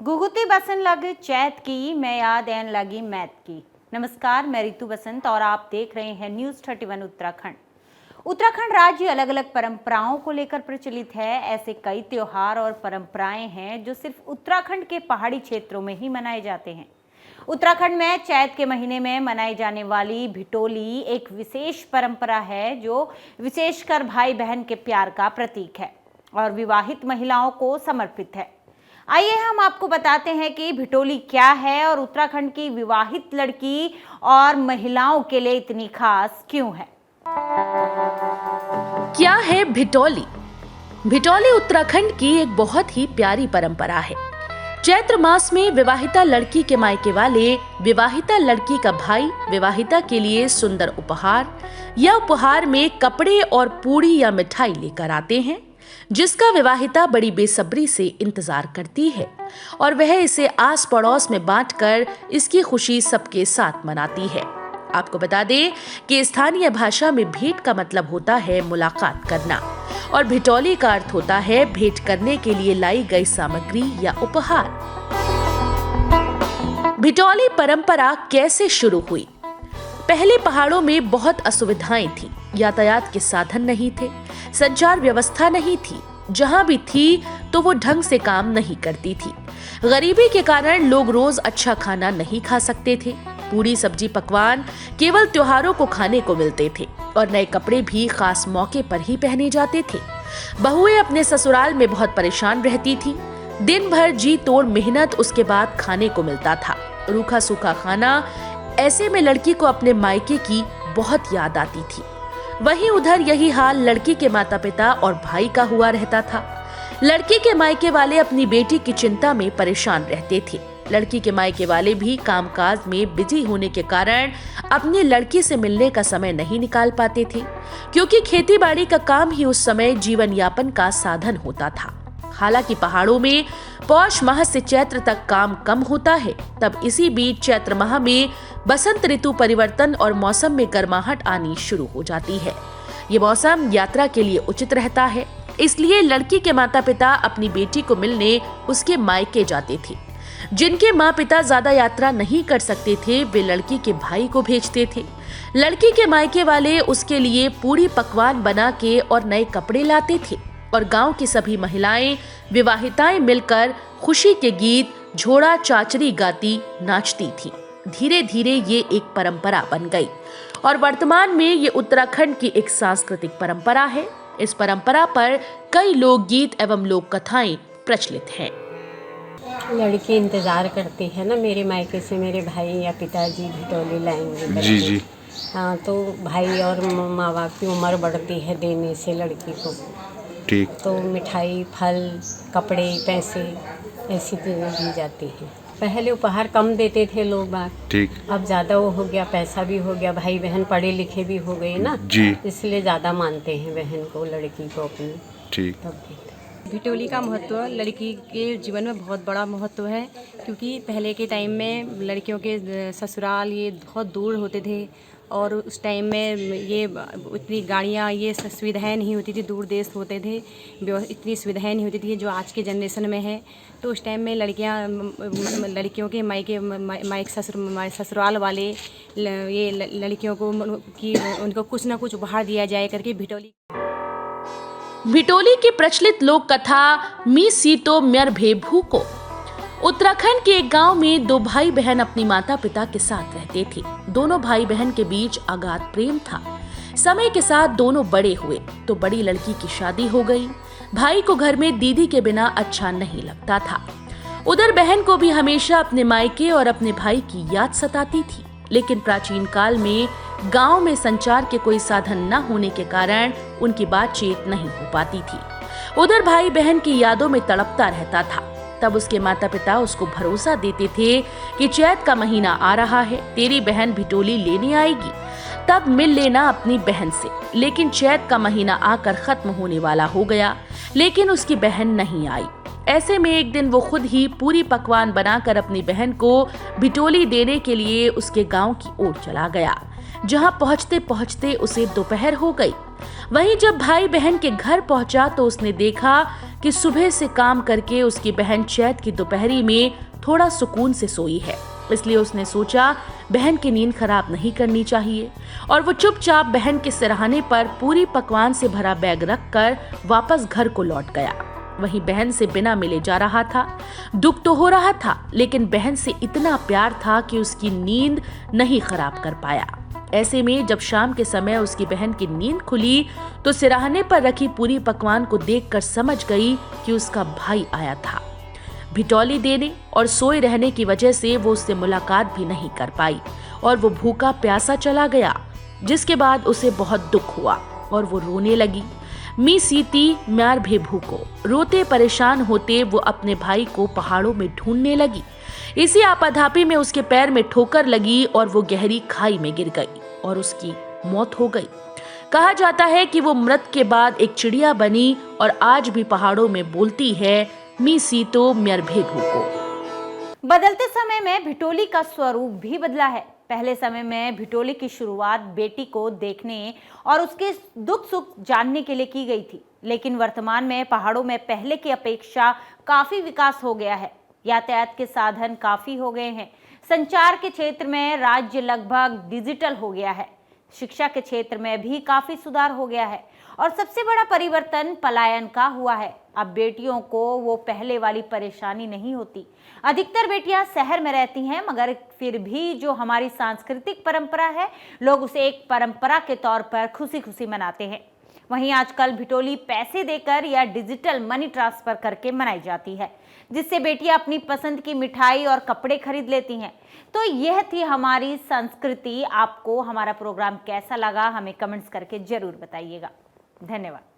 गुगुती बसन लग चैत की, मैं याद ऐन लगी मैत की। नमस्कार, मैं रितु बसंत और आप देख रहे हैं न्यूज़ 31 उत्तराखंड। उत्तराखंड राज्य अलग अलग परंपराओं को लेकर प्रचलित है। ऐसे कई त्योहार और परंपराएं हैं जो सिर्फ उत्तराखंड के पहाड़ी क्षेत्रों में ही मनाए जाते हैं। उत्तराखंड में चैत के महीने में मनाई जाने वाली भिटोली एक विशेष परंपरा है जो विशेषकर भाई बहन के प्यार का प्रतीक है और विवाहित महिलाओं को समर्पित है। आइए हम आपको बताते हैं कि भिटोली क्या है और उत्तराखंड की विवाहित लड़की और महिलाओं के लिए इतनी खास क्यों है। क्या है भिटोली? भिटोली उत्तराखंड की एक बहुत ही प्यारी परंपरा है। चैत्र मास में विवाहिता लड़की के मायके वाले विवाहिता लड़की का भाई विवाहिता के लिए सुंदर उपहार या उपहार में कपड़े और पूड़ी या मिठाई लेकर आते हैं, जिसका विवाहिता बड़ी बेसब्री से इंतजार करती है और वह इसे आस पड़ोस में बांटकर इसकी खुशी सबके साथ मनाती है। आपको बता दें कि स्थानीय भाषा में भेंट का मतलब होता है मुलाकात करना और भिटोली का अर्थ होता है भेंट करने के लिए लाई गई सामग्री या उपहार। भिटोली परंपरा कैसे शुरू हुई? पहले पहाड़ों में बहुत असुविधाएं थी। यातायात के साधन नहीं थे, संचार व्यवस्था नहीं थी, जहां भी थी तो वो ढंग से काम नहीं करती थी। गरीबी के कारण लोग रोज अच्छा खाना नहीं खा सकते थे। पूरी सब्जी पकवान केवल त्योहारों को खाने को मिलते थे और नए कपड़े भी खास मौके पर ही पहने जाते थे। बहुएं अपने ससुराल में बहुत परेशान रहती थी। दिन भर जी तोड़ मेहनत, उसके बाद खाने को मिलता था रूखा सूखा खाना। ऐसे में लड़की को अपने मायके की बहुत याद आती थी। वहीं उधर यही हाल लड़की के माता पिता और भाई का हुआ रहता था। लड़की के मायके वाले अपनी बेटी की चिंता में परेशान रहते थे। लड़की के मायके वाले भी कामकाज में बिजी होने के कारण अपनी लड़की से मिलने का समय नहीं निकाल पाते थे, क्योंकि खेती बाड़ी का काम ही उस समय जीवन यापन का साधन होता था। हालांकि पहाड़ों में पौष माह से चैत्र तक काम कम होता है, तब इसी बीच चैत्र माह में बसंत ऋतु परिवर्तन और मौसम में गर्माहट आनी शुरू हो जाती है। ये मौसम यात्रा के लिए उचित रहता है, इसलिए लड़की के माता पिता अपनी बेटी को मिलने उसके मायके जाते थे। जिनके माँ पिता ज्यादा यात्रा नहीं कर सकते थे, वे लड़की के भाई को भेजते थे। लड़की के मायके वाले उसके लिए पूरी पकवान बना के और नए कपड़े लाते थे और गांव की सभी महिलाएं विवाहिताएं मिलकर खुशी के गीत झोड़ा चाचरी गाती नाचती थी। धीरे धीरे ये एक परंपरा बन गई और वर्तमान में ये उत्तराखंड की एक सांस्कृतिक परंपरा है। इस परंपरा पर कई लोकगीत एवं लोक कथाएं प्रचलित हैं। लड़की इंतजार करती है ना, मेरे मायके से मेरे भाई या पिताजी भिटोली लाएंगे। जी। हाँ, तो भाई और माँ बाप की उम्र बढ़ती है देने से लड़की को, ठीक। तो मिठाई, फल, कपड़े, पैसे ऐसी चीज़ें दी जाती हैं। पहले उपहार कम देते थे लोग बात, ठीक। अब ज़्यादा वो हो गया, पैसा भी हो गया, भाई बहन पढ़े लिखे भी हो गए ना जी, इसलिए ज़्यादा मानते हैं बहन को, लड़की को अपनी, ठीक। तब भिटोली का महत्व लड़की के जीवन में बहुत बड़ा महत्व है, क्योंकि पहले के टाइम में लड़कियों के ससुराल ये बहुत दूर होते थे और उस टाइम में ये इतनी गाड़ियाँ ये सुविधाएं नहीं होती थी, दूर देश होते थे, इतनी सुविधाएं नहीं होती थी जो आज के जनरेशन में है। तो उस टाइम में लड़कियों के मायके ससुराल वाले ये लड़कियों को उनको कुछ ना कुछ उपहार दिया जाए करके भिटोली की प्रचलित लोक कथा मी सीतो म्यर भेभू को। उत्तराखंड के एक गांव में दो भाई बहन अपनी माता पिता के साथ रहते थे। दोनों भाई बहन के बीच अगाध प्रेम था। समय के साथ दोनों बड़े हुए तो बड़ी लड़की की शादी हो गई। भाई को घर में दीदी के बिना अच्छा नहीं लगता था। उधर बहन को भी हमेशा अपने मायके और अपने भाई की याद सताती थी, लेकिन प्राचीन काल में गांव में संचार के कोई साधन न होने के कारण उनकी बातचीत नहीं हो पाती थी। उधर भाई बहन की यादों में तड़पता रहता था। तब उसके माता पिता उसको भरोसा देते थे कि चैत का महीना आ रहा है, तेरी बहन भिटोली लेने आएगी, तब मिल लेना अपनी बहन से। लेकिन चैत का महीना आकर खत्म होने वाला हो गया, लेकिन उसकी बहन नहीं आई। ऐसे में एक दिन वो खुद ही पूरी पकवान बनाकर अपनी बहन को भिटोली देने के लिए उसके गांव की ओर चला गया, जहां पहुंचते पहुंचते उसे दोपहर हो गई। वहीं जब भाई बहन के घर पहुंचा तो उसने देखा कि सुबह से काम करके उसकी बहन चैत की दोपहरी में थोड़ा सुकून से सोई है, इसलिए उसने सोचा बहन की नींद खराब नहीं करनी चाहिए और वो चुपचाप बहन के सिरहाने पर पूरी पकवान से भरा बैग रखकर वापस घर को लौट गया। वहीं बहन से बिना मिले जा रहा था। दुख तो हो रहा था, लेकिन बहन से इतना प्यार था कि उसकी नींद नहीं खराब कर पाया। ऐसे में जब शाम के समय उसकी बहन की नींद खुली तो सिरहाने पर रखी पूरी पकवान को देखकर समझ गई कि उसका भाई आया था। भिटौली देने और सोए रहने की वजह से वो उससे मुलाकात भी नहीं कर पाई और वो भूखा प्यासा चला गया, जिसके बाद उसे बहुत दुख हुआ और वो रोने लगी। मी सीती म्यार भे भूको, रोते परेशान होते वो अपने भाई को पहाड़ों में ढूंढने लगी। इसी आपाधापी में उसके पैर में ठोकर लगी और वो गहरी खाई में गिर गई और उसकी मौत हो गई। कहा जाता है कि वो मृत के बाद एक चिड़िया बनी और आज भी पहाड़ों में बोलती है, मी सीतो म्यार भे भूको। बदलते समय में भिटोली का स्वरूप भी बदला है। पहले समय में भिटोली की शुरुआत बेटी को देखने और उसके दुख सुख जानने के लिए की गई थी, लेकिन वर्तमान में पहाड़ों में पहले की अपेक्षा काफी विकास हो गया है। यातायात के साधन काफी हो गए हैं। संचार के क्षेत्र में राज्य लगभग डिजिटल हो गया है। शिक्षा के क्षेत्र में भी काफी सुधार हो गया है और सबसे बड़ा परिवर्तन पलायन का हुआ है। अब बेटियों को वो पहले वाली परेशानी नहीं होती। अधिकतर बेटियां शहर में रहती हैं, मगर फिर भी जो हमारी सांस्कृतिक परंपरा है, लोग उसे एक परंपरा के तौर पर खुशी खुशी मनाते हैं। वहीं आजकल भिटोली पैसे देकर या डिजिटल मनी ट्रांसफर करके मनाई जाती है, जिससे बेटियां अपनी पसंद की मिठाई और कपड़े खरीद लेती हैं। तो यह थी हमारी संस्कृति। आपको हमारा प्रोग्राम कैसा लगा, हमें कमेंट्स करके जरूर बताइएगा। धन्यवाद।